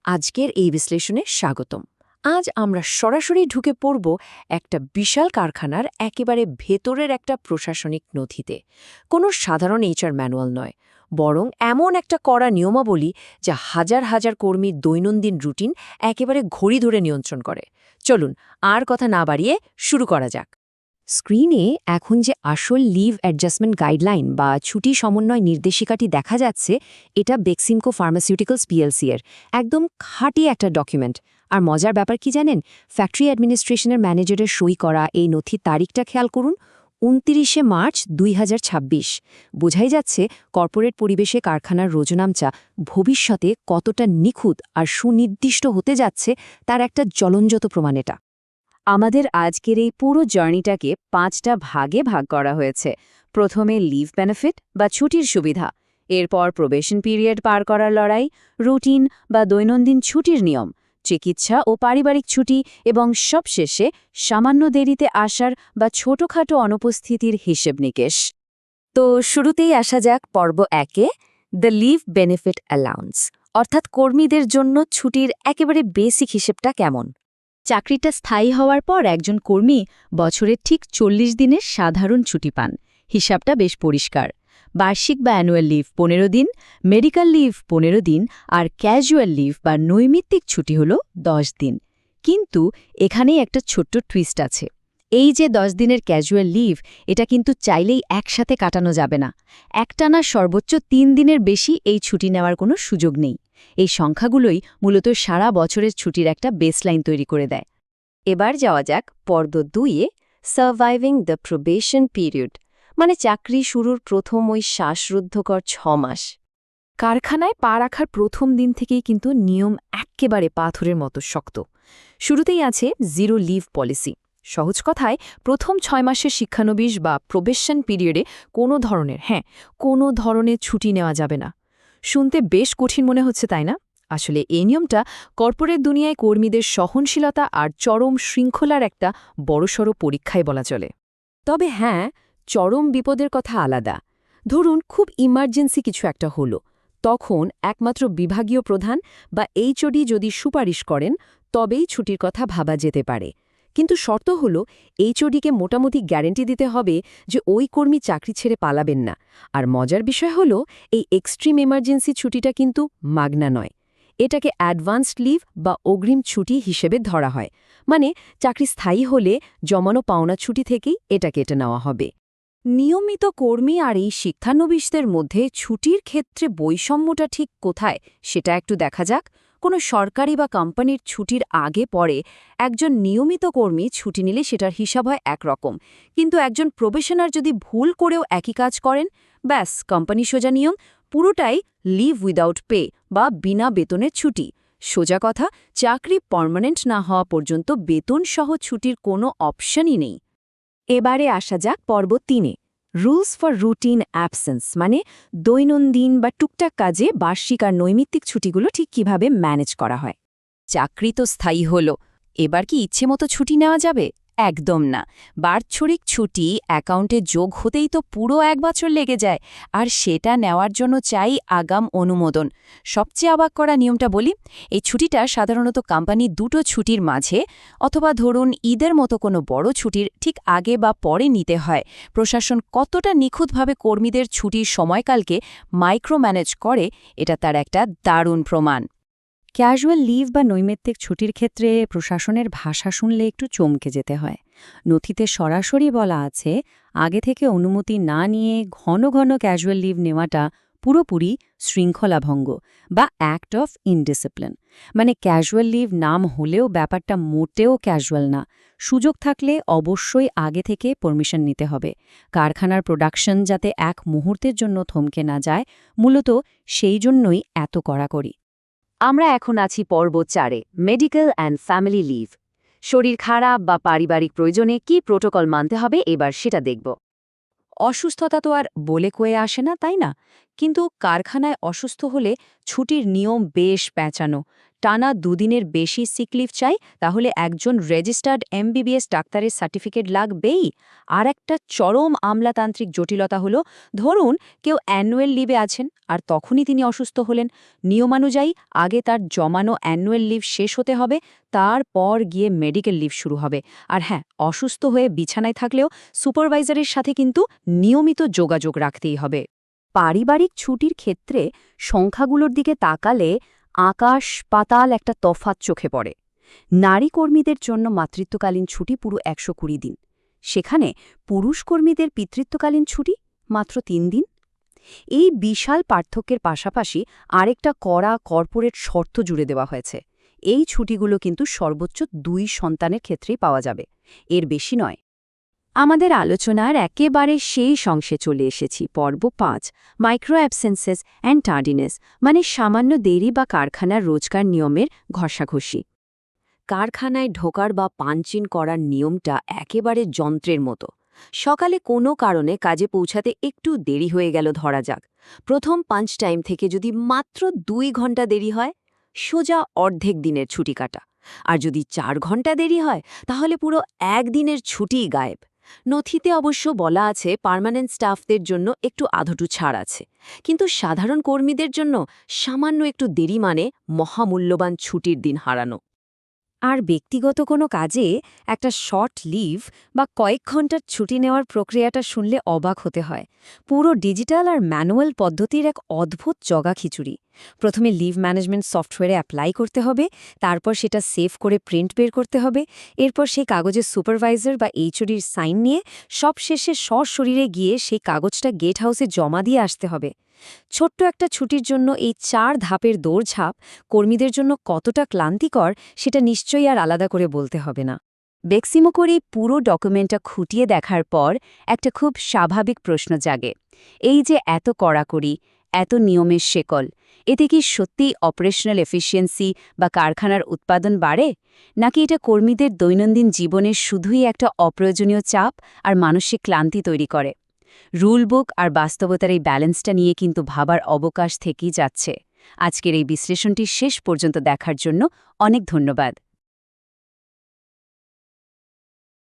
আজকের এই বিশ্লেষণে স্বাগতম। আজ আমরা সরাসরি ঢুকে পড়ব একটা বিশাল কারখানার একেবারে ভেতরের একটা প্রশাসনিক নথিতে। কোনো সাধারণ এইচআর ম্যানুয়াল নয়, বরং এমন একটা কড়া নিয়মাবলী যা হাজার হাজার কর্মীর দৈনন্দিন রুটিন একেবারে ঘড়ি ধরে নিয়ন্ত্রণ করে। চলুন আর কথা না বাড়িয়ে শুরু করা যাক। স্ক্রিনে এখন যে আসল লিভ অ্যাডজাস্টমেন্ট গাইডলাইন বা ছুটি সমন্বয় নির্দেশিকাটি দেখা যাচ্ছে, এটা বেক্সিমকো ফার্মাসিউটিক্যালস পিএলসি এর একদম খাঁটি একটা ডকুমেন্ট। আর মজার ব্যাপার কি জানেন, ফ্যাক্টরি অ্যাডমিনিস্ট্রেশনের ম্যানেজারের সই করা এই নথির তারিখটা খেয়াল করুন, ২৯শে মার্চ ২০২৬। বোঝাই যাচ্ছে কর্পোরেট পরিবেশে কারখানার রোজনামচা ভবিষ্যতে কতটা নিখুঁত আর সুনির্দিষ্ট হতে যাচ্ছে তার একটা জ্বলঞ্জত প্রমাণ এটা। আমাদের আজকের এই পুরো জার্নিটাকে ৫টা ভাগে ভাগ করা হয়েছে। প্রথমে লিভ বেনিফিট বা ছুটির সুবিধা, এরপর প্রবেশন পিরিয়ড পার করার লড়াই, রুটিন বা দৈনন্দিন ছুটির নিয়ম, চিকিৎসা ও পারিবারিক ছুটি এবং সবশেষে সামান্য দেরিতে আসার বা ছোটখাটো অনুপস্থিতির হিসেব নিকেশ। তো শুরুতেই আসা যাক পর্ব ১-এ, দ্য লিভ বেনিফিট অ্যালাউন্স, অর্থাৎ কর্মীদের জন্য ছুটির একেবারে বেসিক হিসেবটা কেমন। চাকরিটা স্থায়ী হওয়ার পর একজন কর্মী বছরের ঠিক ৪০ দিনের সাধারণ ছুটি পান। হিসাবটা বেশ পরিষ্কার। বার্ষিক বা অ্যানুয়াল লিভ ১৫ দিন, মেডিকেল লিভ ১৫ দিন, আর ক্যাজুয়াল লিভ বা নৈমিত্তিক ছুটি হল ১০ দিন। কিন্তু এখানেই একটা ছোট্ট টুইস্ট আছে। এই যে ১০ দিনের ক্যাজুয়াল লিভ, এটা কিন্তু চাইলেই একসাথে কাটানো যাবে না। একটানা সর্বোচ্চ ৩ দিনের বেশি এই ছুটি নেওয়ার কোনো সুযোগ নেই। এই সংখ্যাগুলোই মূলত সারা বছরের ছুটির একটা বেসলাইন তৈরি করে দেয়। এবার যাওয়া যাক পর্ব ২-এ, সার্ভাইভিং দ্য প্রবেশন পিরিয়ড, মানে চাকরি শুরুর প্রথম ওই শ্বাসরুদ্ধকর ৬ মাস। কারখানায় পা রাখার প্রথম দিন থেকেই কিন্তু নিয়ম এক্কেবারে পাথরের মতো শক্ত। শুরুতেই আছে জিরো লিভ পলিসি। সহজ কথায়, প্রথম ৬ মাসের শিক্ষানবিশ বা প্রবেশন পিরিয়ডে কোনো ধরনের ছুটি নেওয়া যাবে না। শুনতে বেশ কঠিন মনে হচ্ছে, তাই না? আসলে এই নিয়মটা কর্পোরেট দুনিয়ায় কর্মীদের সহনশীলতা আর চরম শৃঙ্খলার একটা বড়সড় পরীক্ষায় বলা চলে। তবে হ্যাঁ, চরম বিপদের কথা আলাদা। ধরুন খুব ইমার্জেন্সি কিছু একটা হলো, তখন একমাত্র বিভাগীয় প্রধান বা এইচওডি যদি সুপারিশ করেন, তবেই ছুটির কথা ভাবা যেতে পারে। কিন্তু শর্ত হল, এইচওডিকে মোটামুটি গ্যারেন্টি দিতে হবে যে ওই কর্মী চাকরি ছেড়ে পালাবেন না। আর মজার বিষয় হল, এই এক্সট্রিম এমার্জেন্সি ছুটিটা কিন্তু মাগনা নয়। এটাকে অ্যাডভান্সড লিভ বা অগ্রিম ছুটি হিসেবে ধরা হয়। মানে চাকরি স্থায়ী হলে জমানো পাওনা ছুটি থেকেই এটা কেটে নেওয়া হবে। নিয়মিত কর্মী আর এই শিক্ষানবিশদের মধ্যে ছুটির ক্ষেত্রে বৈষম্যটা ঠিক কোথায় সেটা একটু দেখা যাক। কোনো সরকারি বা কোম্পানির ছুটির আগে পরে একজন নিয়মিত কর্মী ছুটি নিলে সেটার হিসাব হয় একরকম, কিন্তু একজন প্রবেশনার যদি ভুল করেও একই কাজ করেন, ব্যাস কোম্পানি সোজা নিয়ম, পুরোটাই লিভ উইদাউট পে বা বিনা বেতনের ছুটি। সোজা কথা, চাকরি পার্মানেন্ট না হওয়া পর্যন্ত বেতনসহ ছুটির কোনো অপশনই নেই। এবারে আসা যাক পর্ব ৩-এ, রুলস ফর রুটিন অ্যাবসেন্স, মানে দৈনন্দিন বা টুকটাক কাজে বার্ষিক আর নৈমিত্তিক ছুটিগুলো ঠিক কিভাবে ম্যানেজ করা হয়। চাকরি তো স্থায়ী হলো, এবার কি ইচ্ছে মতো ছুটি নেওয়া যাবে? একদম না। বার্ষিক ছুটি অ্যাকাউন্টে যোগ হতেই তো পুরো ১ বছর লেগে যায়, আর সেটা নেওয়ার জন্য চাই আগাম অনুমোদন। সবচেয়ে অবাক করা নিয়মটা বলি, এই ছুটিটা সাধারণত কোম্পানি দুটো ছুটির মাঝে অথবা ধরুন ঈদের মতো কোনো বড় ছুটির ঠিক আগে বা পরে নিতে হয়। প্রশাসন কতটা নিখুঁতভাবে কর্মীদের ছুটির সময়কালকে মাইক্রো ম্যানেজ করে, এটা তার একটা দারুণ প্রমাণ। ক্যাজুয়াল লিভ বা নৈমিত্তিক ছুটির ক্ষেত্রে প্রশাসনের ভাষা শুনলে একটু চমকে যেতে হয়। নথিতে সরাসরি বলা আছে, আগে থেকে অনুমতি না নিয়ে ঘন ঘন ক্যাজুয়াল লিভ নেওয়াটা পুরোপুরি শৃঙ্খলাভঙ্গ বা অ্যাক্ট অফ ইনডিসিপ্লিন। মানে ক্যাজুয়াল লিভ নাম হলেও ব্যাপারটা মোটেও ক্যাজুয়াল না। সুযোগ থাকলে অবশ্যই আগে থেকে পারমিশন নিতে হবে। কারখানার প্রোডাকশন যাতে এক মুহূর্তের জন্য থমকে না যায়, মূলত সেই জন্যই এত কড়াকড়ি। আমরা এখন আছি পর্ব ৪-এ, মেডিকেল অ্যান্ড ফ্যামিলি লিভ। শরীর খারাপ বা পারিবারিক প্রয়োজনে কি প্রোটোকল মানতে হবে এবার সেটা দেখব। অসুস্থতা তো আর বলে কয়ে আসে না, তাই না? কিন্তু কারখানায় অসুস্থ হলে ছুটির নিয়ম বেশ পেঁচানো। টানা 2 দিনের বেশি সিক লিভ চাই, তাহলে একজন রেজিস্টার্ড এমবিবিএস ডাক্তারের সার্টিফিকেট লাগবেই। আর একটা চরম আমলাতান্ত্রিক জটিলতা হলো, ধরুন কেউ অ্যানুয়াল লিভে আছেন আর তখনই তিনি অসুস্থ হলেন, নিয়মানুযায়ী আগে তার জমানো অ্যানুয়াল লিভ শেষ হতে হবে, তারপর গিয়ে মেডিকেল লিভ শুরু হবে। আর হ্যাঁ, অসুস্থ হয়ে বিছানায় থাকলেও সুপারভাইজারের সাথে কিন্তু নিয়মিত যোগাযোগ রাখতেই হবে। পারিবারিক ছুটির ক্ষেত্রে সংখ্যাগুলোর দিকে তাকালে আকাশ পাতাল একটা তফাৎ চোখে পড়ে। নারী কর্মীদের জন্য মাতৃত্বকালীন ছুটি পুরো 120 দিন, সেখানে পুরুষ কর্মীদের পিতৃত্বকালীন ছুটি মাত্র 3 দিন। এই বিশাল পার্থক্যের পাশাপাশি আরেকটা কড়া কর্পোরেট শর্ত জুড়ে দেওয়া হয়েছে। এই ছুটিগুলো কিন্তু সর্বোচ্চ 2 সন্তানের ক্ষেত্রেই পাওয়া যাবে, এর বেশি নয়। আমাদের আলোচনার একেবারে শেষ অংশে চলে এসেছি, পর্ব 5, মাইক্রো অ্যাবসেন্সেস অ্যান্ড টার্ডিনেস, মানে সামান্য দেরি বা কারখানার রোজকার নিয়মের ঘষাঘষি। কারখানায় ঢোকার বা পাঞ্চিন করার নিয়মটা একেবারে যন্ত্রের মতো। সকালে কোনো কারণে কাজে পৌঁছাতে একটু দেরি হয়ে গেল ধরা যাক, প্রথম পাঞ্চ টাইম থেকে যদি মাত্র 2 ঘন্টা দেরি হয়, সোজা অর্ধেক দিনের ছুটি কাটা। আর যদি 4 ঘন্টা দেরি হয়, তাহলে পুরো 1 দিনের ছুটিই গায়েব। নথিতে অবশ্য বলা আছে পার্মানেন্ট স্টাফদের জন্য একটু আধটু ছাড় আছে, কিন্তু সাধারণ কর্মীদের জন্য সামান্য একটু দেরি মানে মহামূল্যবান ছুটির দিন হারানো। আর ব্যক্তিগত কোনো কাজে একটা শর্ট লিভ বা কয়েক ঘন্টার ছুটি নেওয়ার প্রক্রিয়াটা শুনলে অবাক হতে হয়। পুরো ডিজিটাল আর ম্যানুয়াল পদ্ধতির এক অদ্ভুত জগা খিচুড়ি। প্রথমে লিভ ম্যানেজমেন্ট সফটওয়্যারে অ্যাপ্লাই করতে হবে, তারপর সেটা সেভ করে প্রিন্ট বের করতে হবে, এরপর সেই কাগজে সুপারভাইজার বা এইচওডির সাইন নিয়ে সবশেষে সশরীরে গিয়ে সেই কাগজটা গেট হাউসে জমা দিয়ে আসতে হবে। ছোট্ট একটা ছুটির জন্য এই 4 ধাপের দৌড়ঝাঁপ কর্মীদের জন্য কতটা ক্লান্তিকর সেটা নিশ্চয়ই আর আলাদা করে বলতে হবে না। বেক্সিমো করে পুরো ডকুমেন্টটা খুঁটিয়ে দেখার পর একটা খুব স্বাভাবিক প্রশ্ন জাগে, এই যে এত কড়াকড়ি, এত নিয়মের শেকল, এতে কি সত্যিই অপারেশনাল এফিসিয়েন্সি বা কারখানার উৎপাদন বাড়ে, নাকি এটা কর্মীদের দৈনন্দিন জীবনের শুধুই একটা অপ্রয়োজনীয় চাপ আর মানসিক ক্লান্তি তৈরি করে? রুলবুক আর বাস্তবতার এই ব্যালেন্সটা নিয়ে কিন্তু ভাবার অবকাশ থেকেই যাচ্ছে। আজকের এই বিশ্লেষণটি শেষ পর্যন্ত দেখার জন্য অনেক ধন্যবাদ।